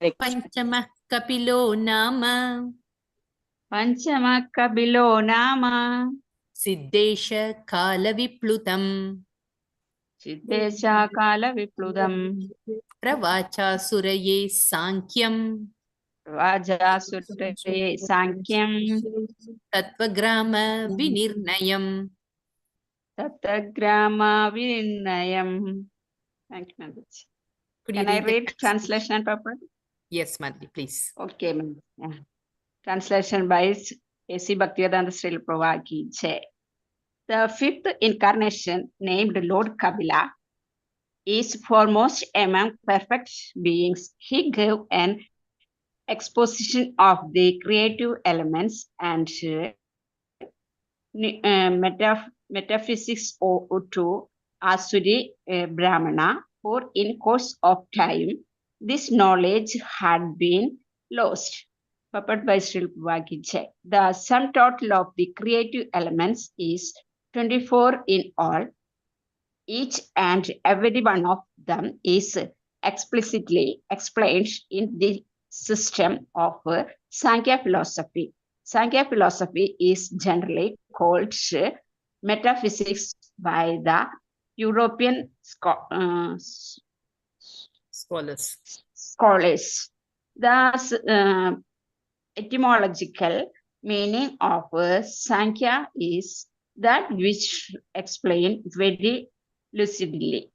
Hare Krishna. Panchama kapilo nama Panchama Kabilo Nama siddesha kala viplutam Siddesha Kala Vipludam pravacha suraye sankyam Vajasuraye Sankyam tattvagrama vinirnayam. Tattagrama Vinayam. Thank you, Mataji. Could you Can I the read next? translation and purport? Yes, Madhuri, please. Okay, ma'am. Yeah. Translation by A.C. Bhaktivedanta Srila Prabhupada ki jai. The fifth incarnation, named Lord Kabila, is foremost among perfect beings. He gave an exposition of the creative elements and metaphysics to Asuri Brahmana, for in course of time, this knowledge had been lost. Purport by Srila Prabhupada ki jai. The sum total of the creative elements is 24 in all. Each and every one of them is explicitly explained in the system of Sankhya philosophy. Sankhya philosophy is generally called metaphysics by the European scholars. The etymological meaning of Sankhya is that which explained very lucidly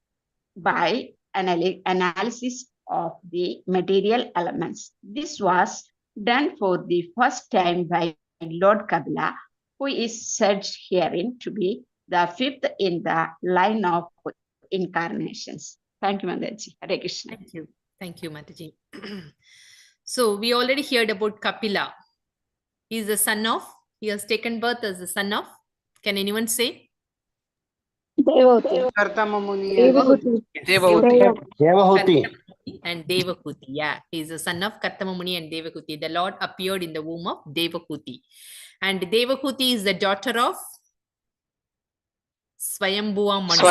by analysis of the material elements. This was done for the first time by Lord Kabila, who is said herein to be the fifth in the line of incarnations. Thank you, Mataji. Hare Krishna. Thank you. Thank you, Mataji. So we already heard about Kapila. He is the son of, he has taken birth as the son of, can anyone say? Devahuti. Devahuti. And Devahuti. Yeah, he is the son of Kartama Muni and Devahuti. The Lord appeared in the womb of Devahuti. And Devahuti is the daughter of Swayambhuva Manu.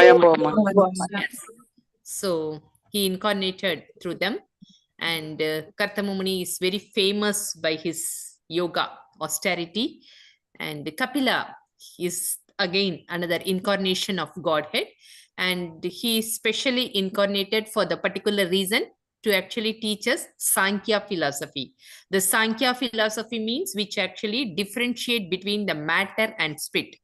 Yes. So he incarnated through them. And Kartama Muni is very famous by his yoga, austerity. And Kapila is again another incarnation of Godhead. And he is specially incarnated for the particular reason to actually teach us Sankhya philosophy. The Sankhya philosophy means which actually differentiate between the matter and spirit.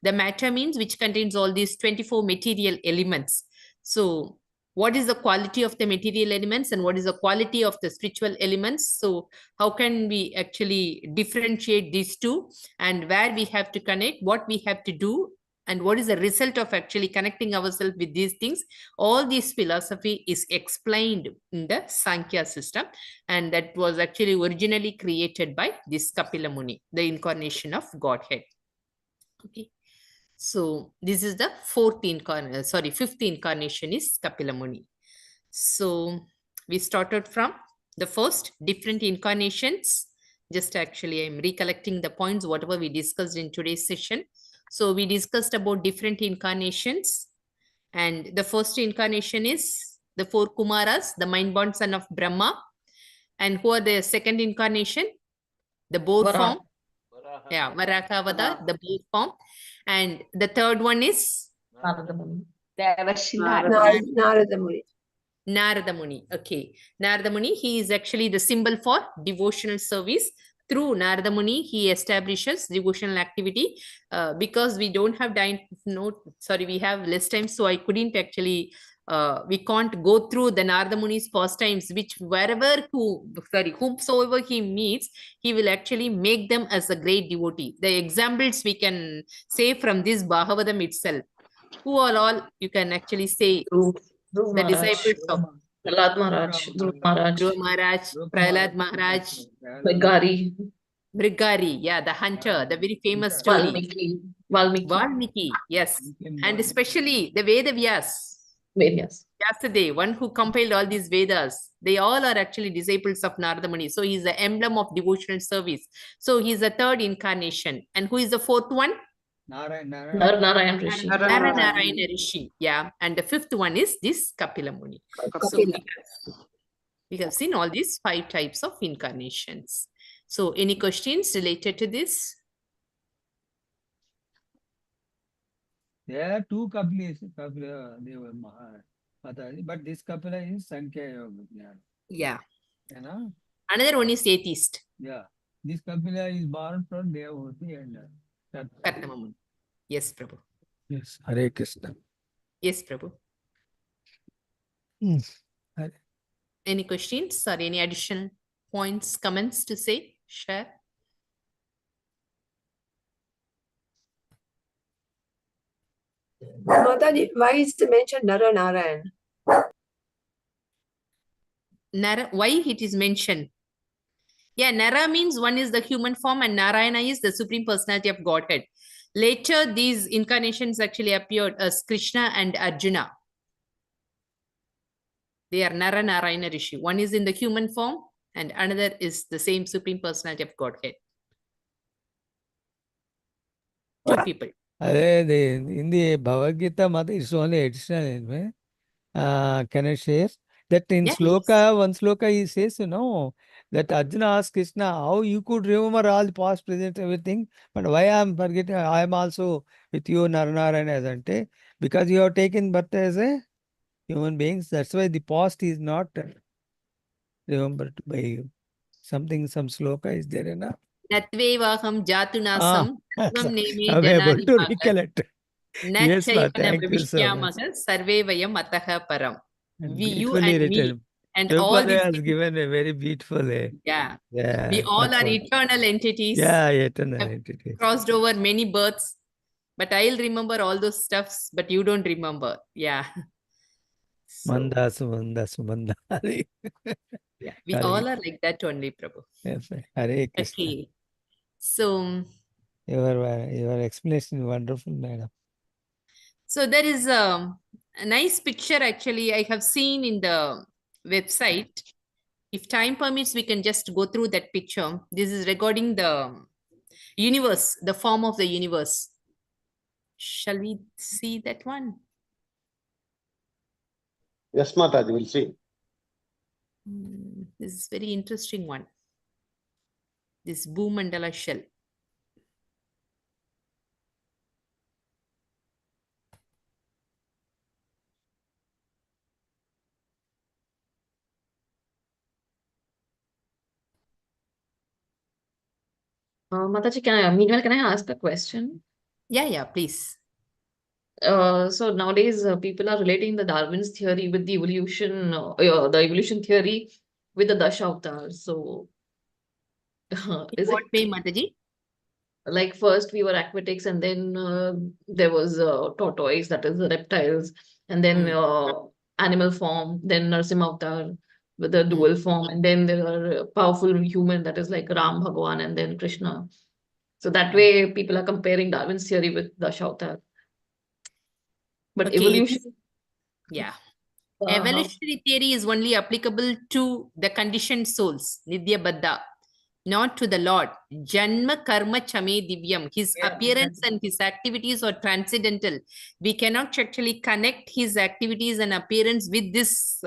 The matter means which contains all these 24 material elements. So what is the quality of the material elements and what is the quality of the spiritual elements? So how can we actually differentiate these two, and where we have to connect, what we have to do, and what is the result of actually connecting ourselves with these things? All this philosophy is explained in the Sankhya system, and that was actually originally created by this Kapila Muni, the incarnation of Godhead. Okay. So this is the fifth incarnation is Kapila Muni. So we started from the first different incarnations. Just actually I'm recollecting the points, whatever we discussed in today's session. So we discussed about different incarnations. And the first incarnation is the four Kumaras, the mind-born son of Brahma. And who are the second incarnation? The boar form. Yeah, Varakavada, the boar form. And the third one is Narada Muni. Okay. Narada Muni, he is actually the symbol for devotional service. Through Narada Muni, he establishes devotional activity. Because we don't have we have less time, so I couldn't actually we can't go through the Narada Muni's pastimes, which whomsoever he meets, he will actually make them as a great devotee. The examples we can say from this Bhagavatam itself. Who are all you can actually say the disciples of Prahlad Maharaj, Dhruva Maharaj, Prahlad Maharaj, Brigari, Brigari, yeah, the hunter, the very famous story. Valmiki. Valmiki, yes. Became And one. especially the Vedas. Varios. Yesterday, one who compiled all these Vedas, they all are actually disciples of Narada Muni. So he's the emblem of devotional service. So he's the third incarnation. And who is the fourth one? Narayan. Narayan Rishi. Narayana Rishi. Yeah. And the fifth one is this Kapila Muni. So we have seen all these 5 types of incarnations. So any questions related to this? There are 2 Kapilas. Kapila, they were Mataji, but this Kapila is Sankhya Yoga. Yeah. You know? Another one is atheist. Yeah. This Kapila is born from Devavati and Karnama Muni. Yes, Prabhu. yes. Hare Krishna. Yes, Prabhu. Hare. Any questions or any additional points, comments to say, share? Mataji, why is it mentioned Nara Narayan? Nara, why it is mentioned? Yeah, Nara means one is the human form and Narayana is the Supreme Personality of Godhead. Later, these incarnations actually appeared as Krishna and Arjuna. They are Nara Narayana Rishi. One is in the human form and another is the same Supreme Personality of Godhead. 2 people. In the Bhagavad Gita, Mata is only additional anyway. Can I share? That in Yeah, Sloka, one Sloka he says, that Arjuna asked Krishna, how you could remember all the past, present, everything, but why I am forgetting, I am also with you, Narayana as ante, because you have taken birth as a human beings. That's why the past is not remembered by you. Some Sloka is there enough. Natvevaham Jatunasam Tatvam Neme I'm able Janani to Bhagat recollect. Yes, ma, Nachayana thank you so much. Bhavishyamaha Sarve Vayam Ataha Param. We, you Beautifully and me written. and all Prabhupada these has people, given a very beautiful, yeah, yeah, we all are Tattva. eternal entities. Yeah, eternal Have entity. crossed over many births, but I'll remember all those stuffs, but you don't remember. Yeah. So, Manda. yeah, we Hare. all are like that only, Prabhu. Yes, Hare Krishna. Okay. So, Your explanation is wonderful, madam. so there is a nice picture actually I have seen in the website. If time permits, we can just go through that picture. This is regarding the universe, the form of the universe. Shall we see that one? Yes, Mataji, we'll see. This is very interesting one. This Bhumandala shell. Mataji, can I ask a question? Yeah, please. So nowadays, people are relating the Darwin's theory with the evolution, the evolution theory with the Dasha avatars. So, is What way, it Mataji? like first we were aquatics, and then there was tortoise, that is the reptiles, and then animal form, then Narsimha avatar with the dual form, and then there are powerful human, that is like Ram Bhagwan, and then Krishna. So that way, people are comparing Darwin's theory with Dasha avatar. But Okay, evolution. Yeah. Evolutionary theory is only applicable to the conditioned souls, Nidya Baddha, not to the Lord. Janma Karma Chame Divyam. His appearance and his activities are transcendental. We cannot actually connect his activities and appearance with this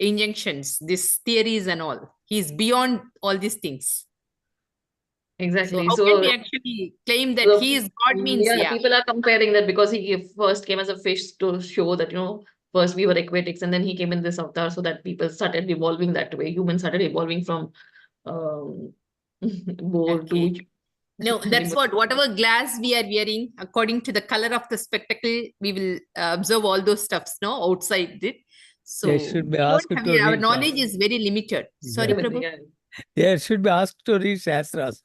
injunctions, these theories and all. He's beyond all these things. Exactly. So how can we actually claim that he is God means, yeah, people are comparing that because he first came as a fish to show that, first we were aquatics and then he came in this avatar, so that people started evolving that way. Humans started evolving from boar to. No, that's whatever glass we are wearing, according to the color of the spectacle, we will observe all those stuffs, outside it. So They should be asked to our read knowledge is very limited. Sorry, Prabhu. They should be asked to read Shastras.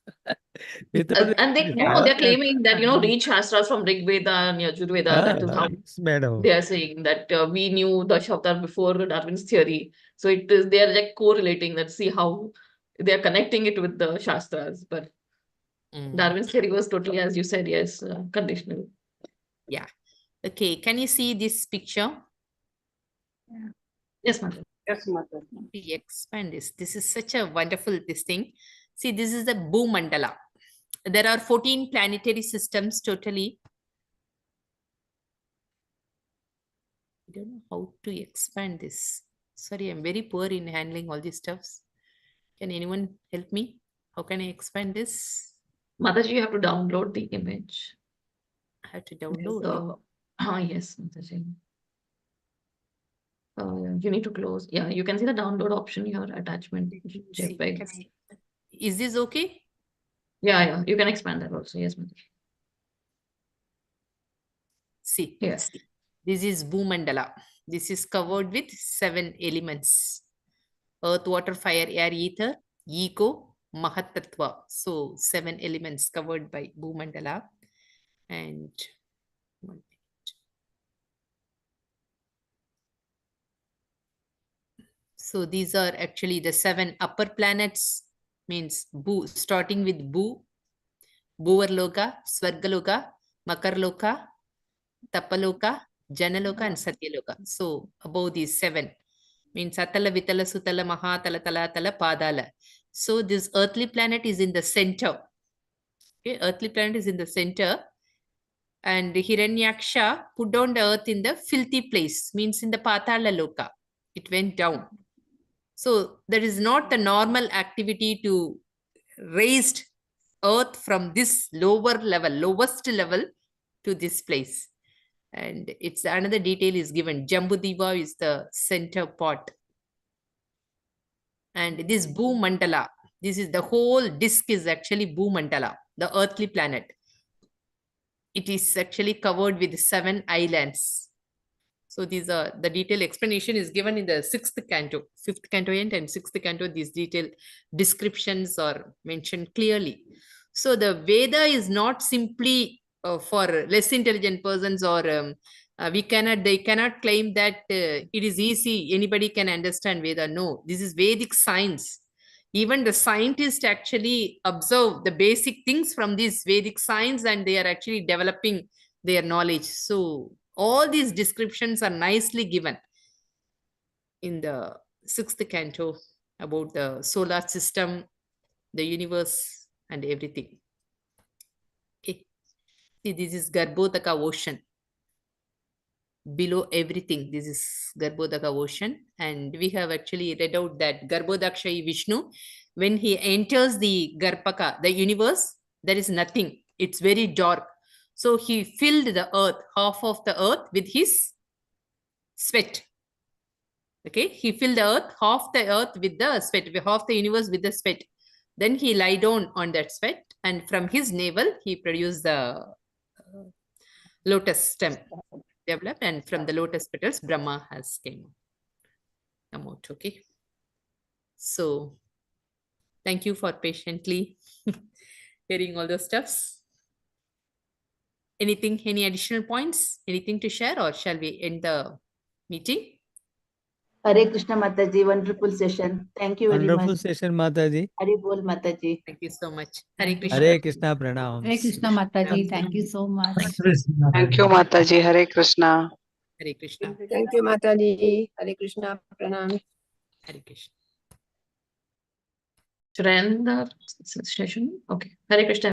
And they're claiming that, read Shastras from Rig Veda and Yajur Veda. That is how they are saying that we knew the Avatar before Darwin's theory. So they are like correlating that, see how they are connecting it with the Shastras. But Darwin's theory was totally, as you said, yes, conditional. Yeah. Okay, can you see this picture? Yes, Mother. Yes, Mother. We expand this. This is such a wonderful this thing. See, this is the Bhumandala. There are 14 planetary systems totally. I don't know how to expand this. Sorry, I'm very poor in handling all these stuffs. Can anyone help me? How can I expand this? Mataji, you have to download the image. I have to download. So, yes, Mataji. You need to close. Yeah, you can see the download option here, attachment, See, JPEG. is this okay? Yeah, you can expand that also. Yes, Mataji. See, Yes. This is Bhumandala. This is covered with 7 elements. Earth, water, fire, air, ether, ego, Mahatattva. So 7 elements covered by Bhumandala. And so these are actually the 7 upper planets, means Bhu, starting with Bhu, Bhuvarloka, Swargaloka, Makarloka, Tapaloka, Janaloka, and Satyaloka. So above these 7 means Atala, Vitala, Sutala, Mahatala, Talatala, Padala. So this earthly planet is in the center. Okay, earthly planet is in the center. And Hiranyaksha put down the earth in the filthy place, means in the Patala Loka. It went down. So there is not the normal activity to raise earth from this lower level, lowest level to this place. And it's another detail is given. Jambudiva is the center part. And this Bhumandala, this is the whole disk is actually Bhumandala, the earthly planet. It is actually covered with 7 islands. So these are the detailed explanation is given in the 6th canto, 5th canto and 6th canto. These detailed descriptions are mentioned clearly. So the Veda is not simply for less intelligent persons, or they cannot claim that it is easy, anybody can understand Veda. No, this is Vedic science. Even the scientists actually observe the basic things from this Vedic science, and they are actually developing their knowledge. So all these descriptions are nicely given in the 6th canto about the solar system, the universe, and everything. Okay. See, this is Garbhodaka ocean. Below everything, this is Garbhodaka ocean. And we have actually read out that Garbhodakshayi Vishnu, when he enters the Garbhaka, the universe, there is nothing. It's very dark. So he filled the earth, half of the earth, with his sweat. Okay, he filled the earth, half the earth with the sweat, half the universe with the sweat. Then he lie down on that sweat, and from his navel, he produced the lotus stem developed, and from the lotus petals, Brahma has come out. Okay. So thank you for patiently hearing all those stuffs. Anything, any additional points, anything to share, or shall we end the meeting? Hare Krishna Mataji, wonderful session. Thank you very much. Wonderful session, Mataji. Hare Bol Mataji. Thank you so much. Hare Krishna. Hare Krishna Pranam. Hare Krishna Mataji, thank you so much. Thank you, Mataji. Hare Krishna. Hare Krishna. Thank you, Mataji. Hare Krishna. Pranam. Hare Krishna. Should I end the session? Okay. Hare Krishna.